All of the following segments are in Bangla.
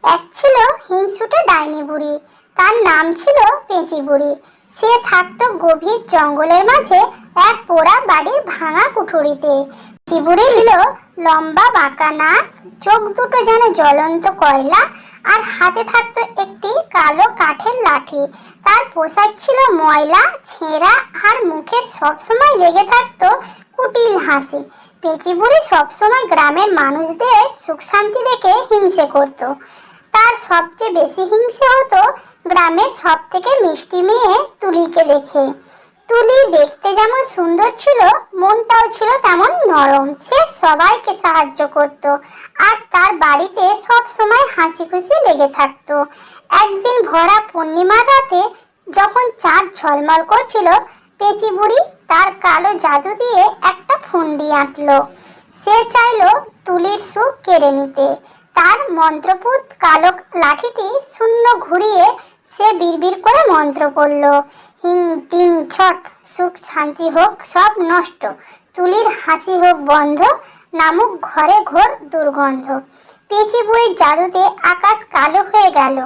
এক ছিল হিংসুটে ডাইনি বুড়ি। তার নাম ছিল পেঁচি বুড়ি। সে থাকতো গভীর জঙ্গলের মাঝে এক পোড়া বাড়ির ভাঙা কুঠুরিতে। পেঁচি বুড়ি ছিল লম্বা বাঁকা নাক, চোখ দুটো যেন জ্বলন্ত কয়লা, আর হাতে থাকতো একটি কালো কাঠের লাঠি। তার পোশাক ছিল ময়লা ছেঁড়া, আর মুখে সবসময় লেগে থাকতো কুটিল হাসি। পেঁচি বুড়ি সবসময় গ্রামের মানুষদের সুখ শান্তি দেখে হিংসে করত। তার সবচেয়ে বেশি হিংসে হতো গ্রামের সব থেকে মিষ্টি মেয়ে তুলিকে দেখে। তুলি দেখতে যেমন সুন্দর ছিল, মনটাও ছিল তেমন নরম। সে সবাইকে সাহায্য করত, আর তার বাড়িতে সব সময় হাসি খুশি লেগে থাকতো। একদিন ভরা পূর্ণিমার রাতে যখন চাঁদ ঝলমল করছিল, পেঁচি বুড়ি তার কালো জাদু দিয়ে একটা ফুন্ডি আঁটলো। সে চাইলো তুলির সুখ কেড়ে নিতে। তার মন্ত্রপুত কালো লাঠিটি শূন্য ঘুরিয়ে সে বিড়বিড় করে মন্ত্র পড়ল, হিং টিং ছট, সুখ শান্তি হোক সব নষ্ট, তুলির হাসি হোক বন্ধ, নামুক ঘরে ঘোর দুর্গন্ধ। পেঁচি বুড়ির জাদুতে আকাশ কালো হয়ে গেল,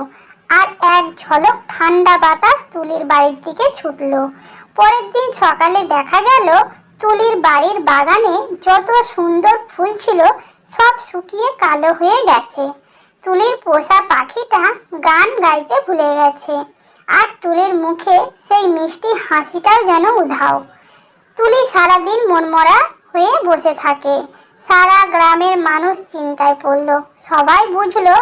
আর এক ঝলক ঠান্ডা বাতাস তুলির বাড়ির দিকে ছুটল। পরের দিন সকালে দেখা গেল তুলির বাড়ির বাগানে যত সুন্দর ফুল ছিল সব শুকিয়ে কালো হয়ে গেছে। তুলির পোষা পাখিটা গান গাইতে ভুলে গেছে, আর তুলির মুখে সেই মিষ্টি হাসিটাও যেন উধাও। তুলি সারাদিন মনমরা হয়ে বসে থাকে। সারা গ্রামের মানুষ চিন্তায় পড়ল। সবাই বুঝলো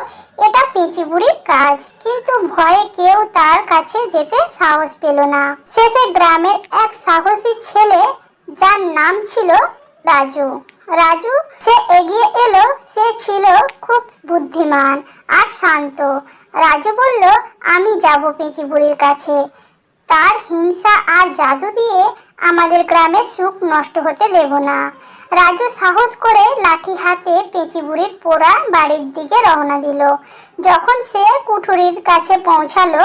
এটা পেঁচি বুড়ির কাজ, কিন্তু ভয়ে কেউ তার কাছে যেতে সাহস পেল না। শেষে গ্রামের এক সাহসী ছেলে, যার নাম ছিল রাজু রাজু সে এগিয়ে এলো। সে ছিল খুব বুদ্ধিমান আর শান্ত। রাজু বলল, আমি যাব পেঁচি বুড়ির কাছে। তার হিংসা আর জাদু দিয়ে আমাদের গ্রামের সুখ নষ্ট হতে দেব না। রাজু সাহস করে লাঠি হাতে পেঁচি বুড়ির পোড়া বাড়ির দিকে রওনা দিল। যখন সে কুঠুরির কাছে পৌঁছালো,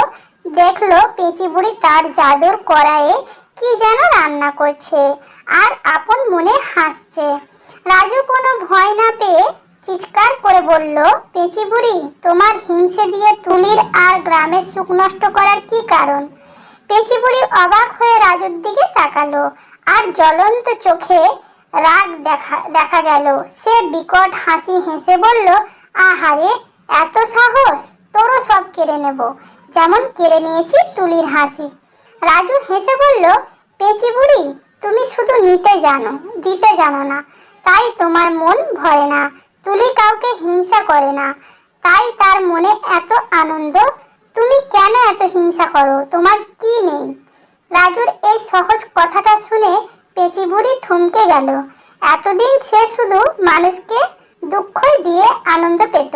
দেখলো পেঁচি বুড়ি তার জাদুর কড়াইয়ে কি যেন রান্না করছে, আর আপন মনে হাসছে। রাজু কোনো ভয় না পেয়ে চিৎকার করে বলল, পেঁচি বুড়ি, তোমার হিংসে দিয়ে তুলির আর গ্রামের সুখ নষ্ট করার কি কারণ? পেঁচি বুড়ি অবাক হয়ে রাজুর দিকে তাকালো, আর জ্বলন্ত চোখে রাগ দেখা গেল। সে বিকট হাসি হেসে বলল, আহারে, এত সাহস! তোরও সব কেড়ে নেব, যেমন কেড়ে নিয়েছি তুলির হাসি। রাজু হেসে বলল, পেঁচি বুড়ি, তুমি শুধু নিতে জানো, দিতে জানো না, তাই তোমার মন ভরে না। তুলি কাউকে হিংসা করে না, তাই তার মনে এত আনন্দ। তুমি কেন এত হিংসা করো? তোমার কি নেই? রাজুর এই সহজ কথাটা শুনে পেঁচি বুড়ি থমকে গেল। এতদিন সে শুধু মানুষকে দুঃখ দিয়ে আনন্দ পেত,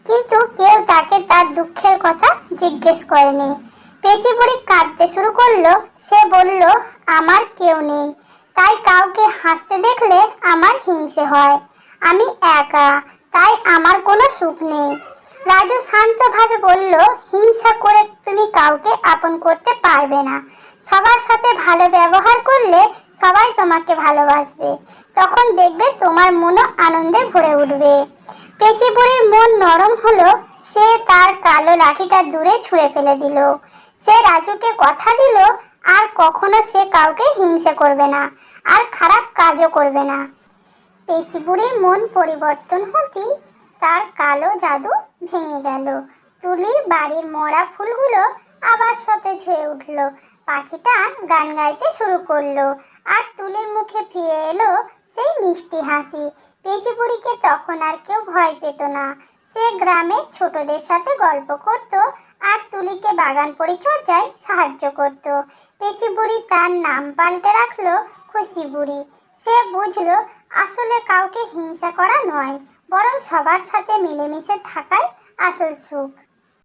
কিন্তু কেউ তাকে তার দুঃখের কথা জিজ্ঞেস করেনি। পেঁচি বুড়ি কাঁদতে শুরু করলো। সে বলল, আমার কেউ নেই, তাই কাউকে হাসতে দেখলে আমার হিংসে হয়। আমি একা, তাই আমার কোনো সুখ নেই। রাজু শান্তভাবে বলল, হিংসা করে তুমি কাউকে আপন করতে পারবে না। সবার সাথে ভালো ব্যবহার করলে সবাই তোমাকে ভালোবাসবে। তখন দেখবে তোমার মনও আনন্দে ভরে উঠবে। পেঁচি বুড়ির মন নরম হলো। সে তার কালো লাঠিটা দূরে ছুঁড়ে ফেলে দিল। সে রাজুকে কথা দিল আর কখনো সে কাউকে হিংসা করবে না, আর খারাপ কাজও করবে না। পেঁচি বুড়ির মন পরিবর্তন হতেই তার কালো জাদু ভেঙে গেল। তুলির বাড়ির মরা ফুলগুলো আবার সতেজ হয়ে উঠল। পাখিটা গান গাইতে শুরু করলো, আর তুলির মুখে ফিরে এলো সেই মিষ্টি হাসি। পেঁচি বুড়িকে তখন আর কেউ ভয় পেত না। সে গ্রামের ছোটদের সাথে গল্প করত, আর তুলিকে বাগান পরিচর্যায় সাহায্য করত। পেঁচি বুড়ি তার নাম পাল্টে রাখলো খুশি বুড়ি। সে বুঝলো আসলে কাউকে হিংসা করা নয়, বরং সবার সাথে মিলেমিশে থাকাই আসল সুখ।